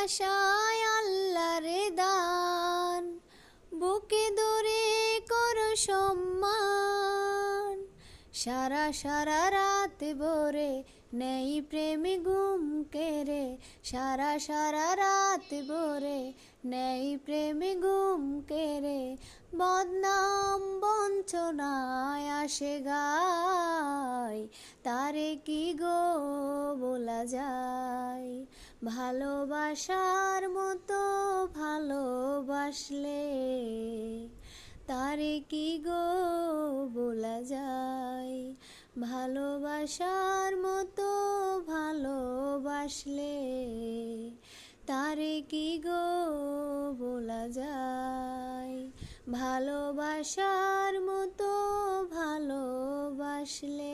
ভালোবাসায় আল্লাহর দান, বুকে দরে করো সম্মান। সারা সারা রাত ভরে নেই প্রেমে ঘুম কেড়ে, সারা সারা রাত ভরে নেই প্রেমে ঘুম কেড়ে। বদনাম বঞ্চনায় আসে গায়, তারে কি গো বলা যায়। ভালোবাসার মতো ভালোবাসলে তারে কি গো বলা যায়। ভালোবাসার মতো ভালোবাসলে তারে কি গো বলা যায়। ভালোবাসার মতো ভালোবাসলে